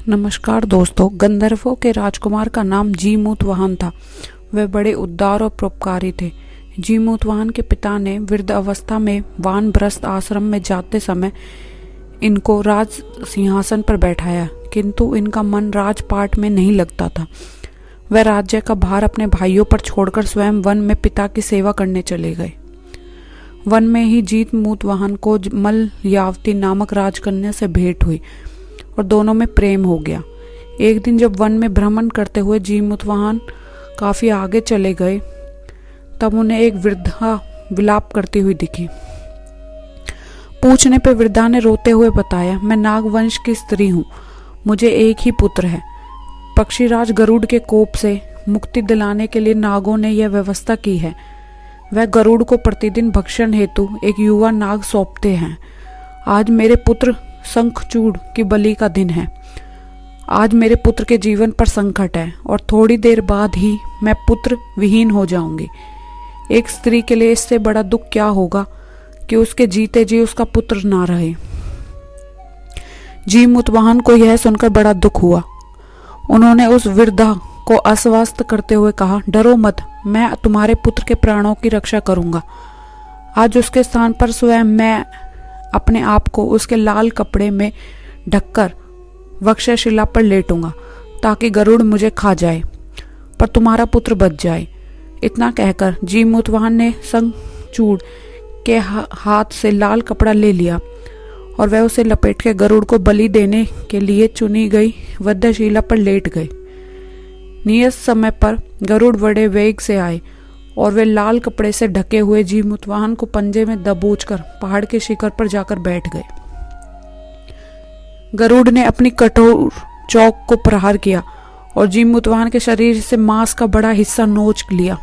नमस्कार दोस्तों। गंधर्वों के राजकुमार का नाम जीमूतवाहन था। वे बड़े उदार और परोपकारी थे। जीमूतवाहन के पिता ने वृद्ध अवस्था में वानप्रस्थ आश्रम में जाते समय इनको राज सिंहासन पर बैठाया, किंतु इनका मन राजपाट में नहीं लगता था। वे राज्य का भार अपने भाइयों पर छोड़कर स्वयं वन में पिता की सेवा करने चले गए। वन में ही जीमूतवाहन को मलयावती नामक राजकन्या से भेंट हुई और दोनों में प्रेम हो गया। एक दिन जब वन में भ्रमण करते हुए जीमूतवाहन काफी आगे चले गए, तब उन्हें एक वृद्धा विलाप करती हुई दिखी। पूछने पर वृद्धा ने रोते हुए बताया, मैं नागवंश की स्त्री हूँ, मुझे एक ही पुत्र है। पक्षीराज गरुड़ के कोप से मुक्ति दिलाने के लिए नागों ने यह व्यवस्था की है। वह गरुड़ को प्रतिदिन भक्षण हेतु एक युवा नाग सौंपते हैं। आज मेरे पुत्र शंखचूड़ की बलि का दिन है। आज मेरे पुत्र के जीवन पर संकट है और थोड़ी देर बाद ही मैं पुत्र विहीन हो जाऊंगी। एक स्त्री के लिए इससे बड़ा दुख क्या होगा कि उसके जीते जी उसका पुत्र ना रहे। जीमूतवाहन को यह सुनकर बड़ा दुख हुआ। उन्होंने उस वृद्धा को आश्वस्त करते हुए कहा, डरो मत, मैं तुम्हारे पुत्र के प्राणों की रक्षा करूंगा। आज उसके स्थान पर स्वयं मैं अपने आप को उसके लाल कपड़े में ढककर वक्षशिला पर लेटूंगा ताकि गरुड़ मुझे खा जाए, पर तुम्हारा पुत्र बच जाए। इतना कहकर जीमूतवाहन ने शंखचूड़ के हाथ से लाल कपड़ा ले लिया और वह उसे लपेट के गरुड़ को बलि देने के लिए चुनी गई वध्यशिला पर लेट गए। नियत समय पर गरुड़ बड़े वेग से आए और वे लाल कपड़े से ढके हुए जीमूतवाहन को पंजे में दबोचकर पहाड़ के शिखर पर जाकर बैठ गए। गरुड़ ने अपनी कठोर चौक को प्रहार किया और जीमूतवाहन के शरीर से मांस का बड़ा हिस्सा नोच लिया।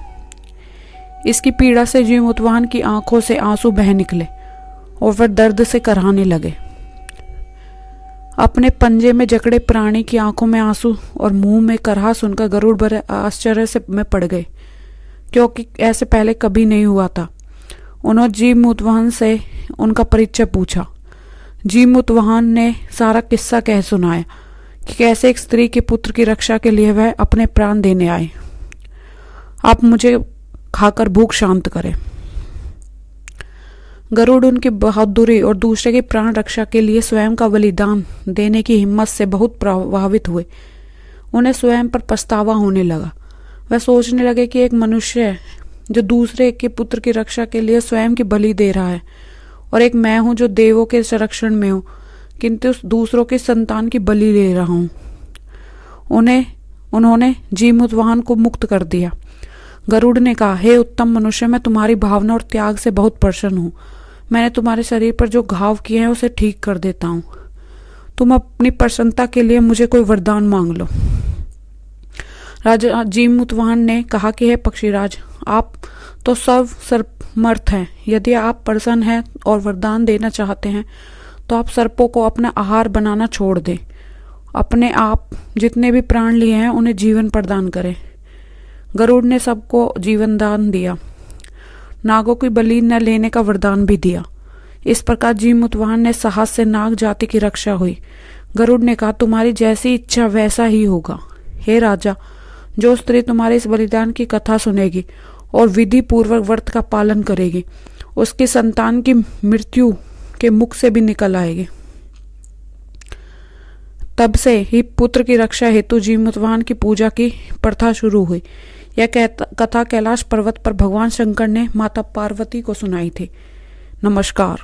इसकी पीड़ा से जीमूतवाहन की आंखों से आंसू बह निकले और वह दर्द से कराहने लगे। अपने पंजे में जकड़े प्राणी की आंखों में आंसू और मुंह में कराह सुनकर गरुड़ बड़े आश्चर्य से में पड़ गए, क्योंकि ऐसे पहले कभी नहीं हुआ था। उन्होंने जीमूतवाहन से उनका परिचय पूछा। जीमूतवाहन ने सारा किस्सा कह सुनाया कि कैसे एक स्त्री के पुत्र की रक्षा के लिए वह अपने प्राण देने आए। आप मुझे खाकर भूख शांत करें। गरुड़ उनकी बहादुरी और दूसरे की प्राण रक्षा के लिए स्वयं का बलिदान देने की हिम्मत से बहुत प्रभावित हुए। उन्हें स्वयं पर पछतावा होने लगा। वह सोचने लगे कि एक मनुष्य है जो दूसरे के पुत्र की रक्षा के लिए स्वयं की बलि दे रहा है, और एक मैं हूं जो देवों के संरक्षण में हूं, किंतु दूसरों के संतान की बलि ले रहा हूं। उन्होंने जीमूतवाहन को मुक्त कर दिया। गरुड़ ने कहा, हे उत्तम मनुष्य, मैं तुम्हारी भावना और त्याग से बहुत प्रसन्न हूं। मैंने तुम्हारे शरीर पर जो घाव किए हैं उसे ठीक कर देता हूं। तुम अपनी प्रसन्नता के लिए मुझे कोई वरदान मांग लो। राजा जीमूतवाहन ने कहा कि हे पक्षीराज, आप तो सर्वसमर्थ हैं। यदि आप प्रसन्न हैं और वरदान देना चाहते हैं तो आप सर्पों को अपना आहार बनाना छोड़ दें। अपने आप जितने भी प्राण लिए हैं उन्हें जीवन प्रदान करें। गरुड़ ने सबको जीवन दान दिया, नागों की बलि न लेने का वरदान भी दिया। इस प्रकार जीमूतवाहन ने साहस से नाग जाति की रक्षा हुई। गरुड़ ने कहा, तुम्हारी जैसी इच्छा वैसा ही होगा। हे राजा, जो स्त्री तुम्हारे इस बलिदान की कथा सुनेगी और विधि पूर्वक व्रत का पालन करेगी, उसकी संतान की मृत्यु के मुख से भी निकल आएगी। तब से ही पुत्र की रक्षा हेतु जीमूतवाहन की पूजा की प्रथा शुरू हुई। यह कथा कैलाश पर्वत पर भगवान शंकर ने माता पार्वती को सुनाई थी। नमस्कार।